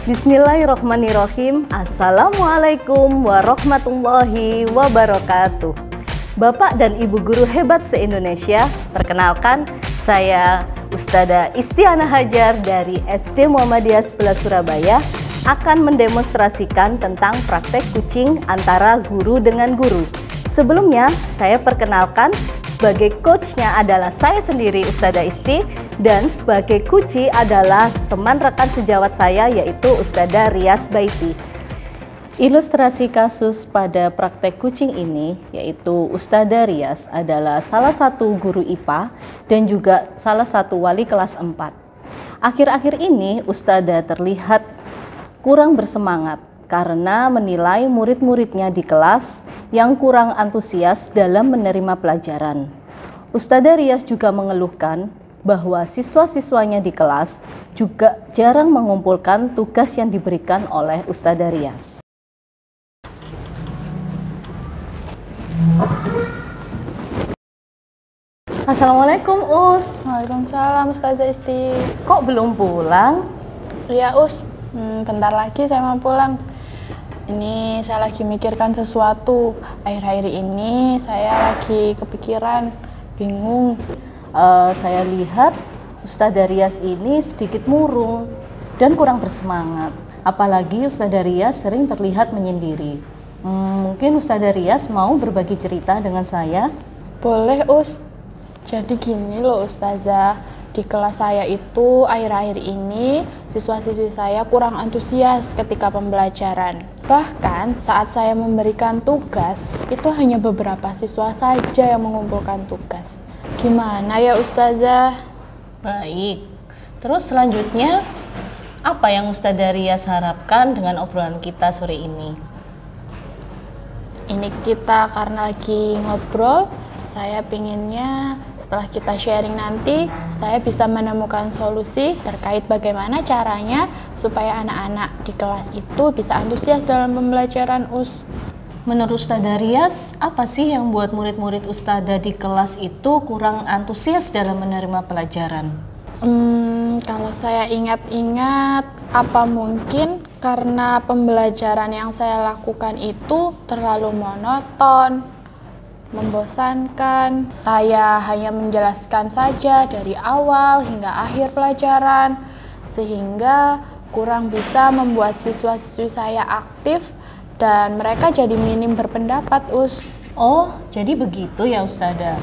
Bismillahirrohmanirrohim. Assalamualaikum warahmatullahi wabarakatuh. Bapak dan Ibu guru hebat se-Indonesia, perkenalkan saya Ustadzah Istiana Hajar dari SD Muhammadiyah 11 Surabaya akan mendemonstrasikan tentang praktek kucing antara guru dengan guru. Sebelumnya saya perkenalkan, sebagai coachnya adalah saya sendiri Ustadzah Isti, dan sebagai kuci adalah teman rekan sejawat saya yaitu Ustadzah Rias Baiti. Ilustrasi kasus pada praktek kucing ini yaitu Ustadzah Rias adalah salah satu guru IPA dan juga salah satu wali kelas 4. Akhir-akhir ini Ustadzah terlihat kurang bersemangat karena menilai murid-muridnya di kelas yang kurang antusias dalam menerima pelajaran. Ustadzah Rias juga mengeluhkan bahwa siswa-siswanya di kelas juga jarang mengumpulkan tugas yang diberikan oleh Ustadzah Rias. Assalamualaikum Us. Waalaikumsalam Ustazah Isti. Kok belum pulang? Iya Us, bentar lagi saya mau pulang. Ini saya lagi mikirkan sesuatu. Akhir-akhir ini saya lagi kepikiran, bingung. Saya lihat Ustadzah Rias ini sedikit murung dan kurang bersemangat. Apalagi Ustadzah Rias sering terlihat menyendiri. Mungkin Ustadzah Rias mau berbagi cerita dengan saya? Boleh Us. Jadi gini loh Ustazah, di kelas saya itu akhir-akhir ini siswa-siswi saya kurang antusias ketika pembelajaran. Bahkan saat saya memberikan tugas, itu hanya beberapa siswa saja yang mengumpulkan tugas. Gimana ya Ustazah? Baik, terus selanjutnya apa yang Ustadzah Rias harapkan dengan obrolan kita sore ini? Ini kita karena lagi ngobrol, saya pinginnya setelah kita sharing nanti, saya bisa menemukan solusi terkait bagaimana caranya supaya anak-anak di kelas itu bisa antusias dalam pembelajaran Us. Menurut Ustadzah Rias, apa sih yang buat murid-murid Ustadzah di kelas itu kurang antusias dalam menerima pelajaran? Kalau saya ingat-ingat, apa mungkin karena pembelajaran yang saya lakukan itu terlalu monoton, membosankan. Saya hanya menjelaskan saja dari awal hingga akhir pelajaran, sehingga kurang bisa membuat siswa-siswi saya aktif dan mereka jadi minim berpendapat Us. Oh, jadi begitu ya Ustadzah.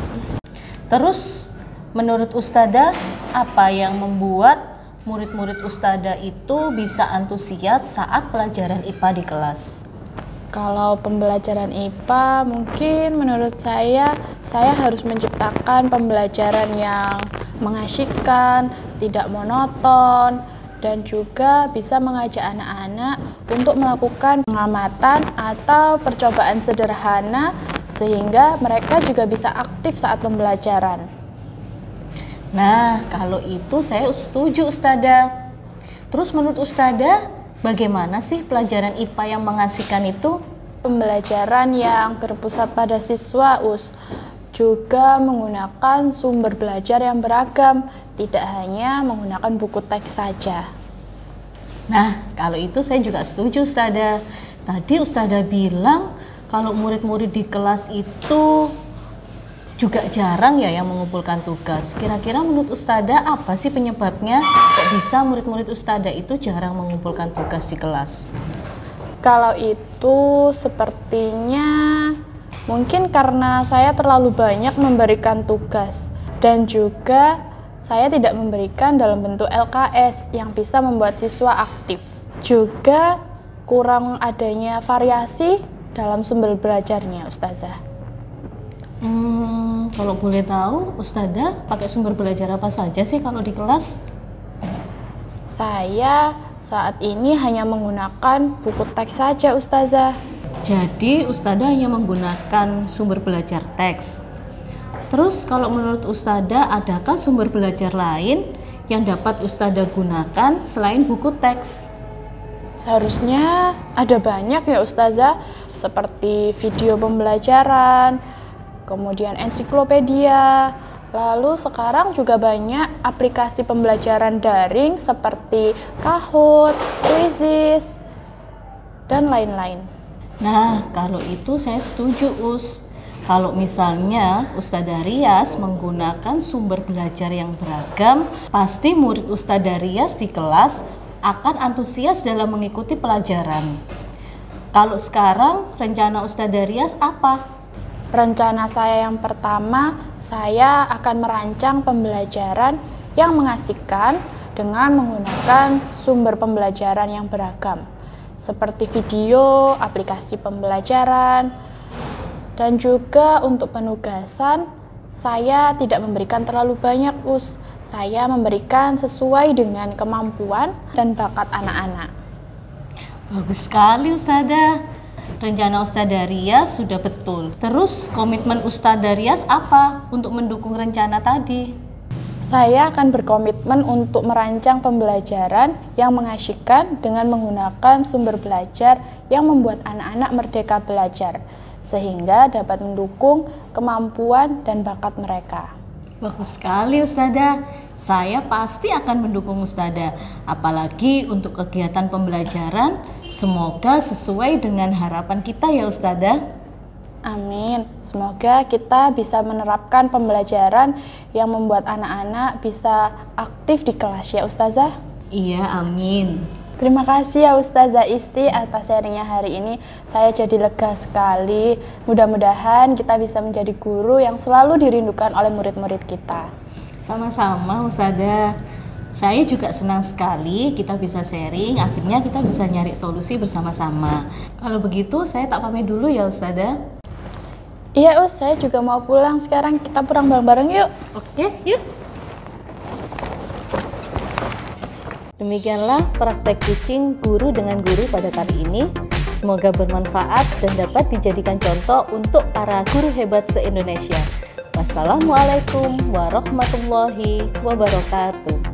Terus menurut Ustadzah, apa yang membuat murid-murid Ustadzah itu bisa antusias saat pelajaran IPA di kelas? Kalau pembelajaran IPA mungkin menurut saya harus menciptakan pembelajaran yang mengasyikkan, tidak monoton, dan juga bisa mengajak anak-anak untuk melakukan pengamatan atau percobaan sederhana sehingga mereka juga bisa aktif saat pembelajaran. Nah, kalau itu saya setuju Ustadzah. Terus menurut Ustadzah, bagaimana sih pelajaran IPA yang mengasihkan itu? Pembelajaran yang berpusat pada siswa Us, juga menggunakan sumber belajar yang beragam, tidak hanya menggunakan buku teks saja. Nah, kalau itu saya juga setuju Ustadzah. Tadi Ustadzah bilang kalau murid-murid di kelas itu juga jarang ya yang mengumpulkan tugas. Kira-kira menurut Ustadzah apa sih penyebabnya kok bisa murid-murid Ustadzah itu jarang mengumpulkan tugas di kelas? Kalau itu sepertinya mungkin karena saya terlalu banyak memberikan tugas dan juga saya tidak memberikan dalam bentuk LKS yang bisa membuat siswa aktif. Juga kurang adanya variasi dalam sumber belajarnya Ustazah. Kalau boleh tahu, Ustadzah pakai sumber belajar apa saja sih kalau di kelas? Saya saat ini hanya menggunakan buku teks saja Ustazah. Jadi Ustadzah hanya menggunakan sumber belajar teks. Terus kalau menurut Ustadzah, adakah sumber belajar lain yang dapat Ustadzah gunakan selain buku teks? Seharusnya ada banyak ya Ustazah, seperti video pembelajaran, kemudian ensiklopedia, Lalu sekarang juga banyak aplikasi pembelajaran daring seperti Kahoot, Quizizz, dan lain-lain. Nah, kalau itu saya setuju, Us. Kalau misalnya Ustadzah Rias menggunakan sumber belajar yang beragam, pasti murid Ustadzah Rias di kelas akan antusias dalam mengikuti pelajaran. Kalau sekarang rencana Ustadzah Rias apa? Rencana saya yang pertama, saya akan merancang pembelajaran yang mengasihkan dengan menggunakan sumber pembelajaran yang beragam, seperti video, aplikasi pembelajaran, dan juga untuk penugasan, saya tidak memberikan terlalu banyak, Us. Saya memberikan sesuai dengan kemampuan dan bakat anak-anak. Bagus sekali, Ustadzah. Rencana Ustadzah Rias sudah betul. Terus komitmen Ustadzah Rias apa untuk mendukung rencana tadi? Saya akan berkomitmen untuk merancang pembelajaran yang mengasyikkan dengan menggunakan sumber belajar yang membuat anak-anak merdeka belajar, sehingga dapat mendukung kemampuan dan bakat mereka. Bagus sekali, Ustadzah. Saya pasti akan mendukung Ustadzah. Apalagi untuk kegiatan pembelajaran, semoga sesuai dengan harapan kita ya Ustadzah. Amin. Semoga kita bisa menerapkan pembelajaran yang membuat anak-anak bisa aktif di kelas ya Ustazah. Iya, amin. Terima kasih ya Ustazah Isti atas sharingnya hari ini. Saya jadi lega sekali. Mudah-mudahan kita bisa menjadi guru yang selalu dirindukan oleh murid-murid kita. Sama-sama Ustazah. Saya juga senang sekali kita bisa sharing, akhirnya kita bisa nyari solusi bersama-sama. Kalau begitu saya tak pamit dulu ya Ustazah. Iya Us, saya juga mau pulang sekarang. Kita pulang bareng-bareng yuk. Oke, yuk. Demikianlah praktek coaching guru dengan guru pada kali ini. Semoga bermanfaat dan dapat dijadikan contoh untuk para guru hebat se-Indonesia. Wassalamualaikum warahmatullahi wabarakatuh.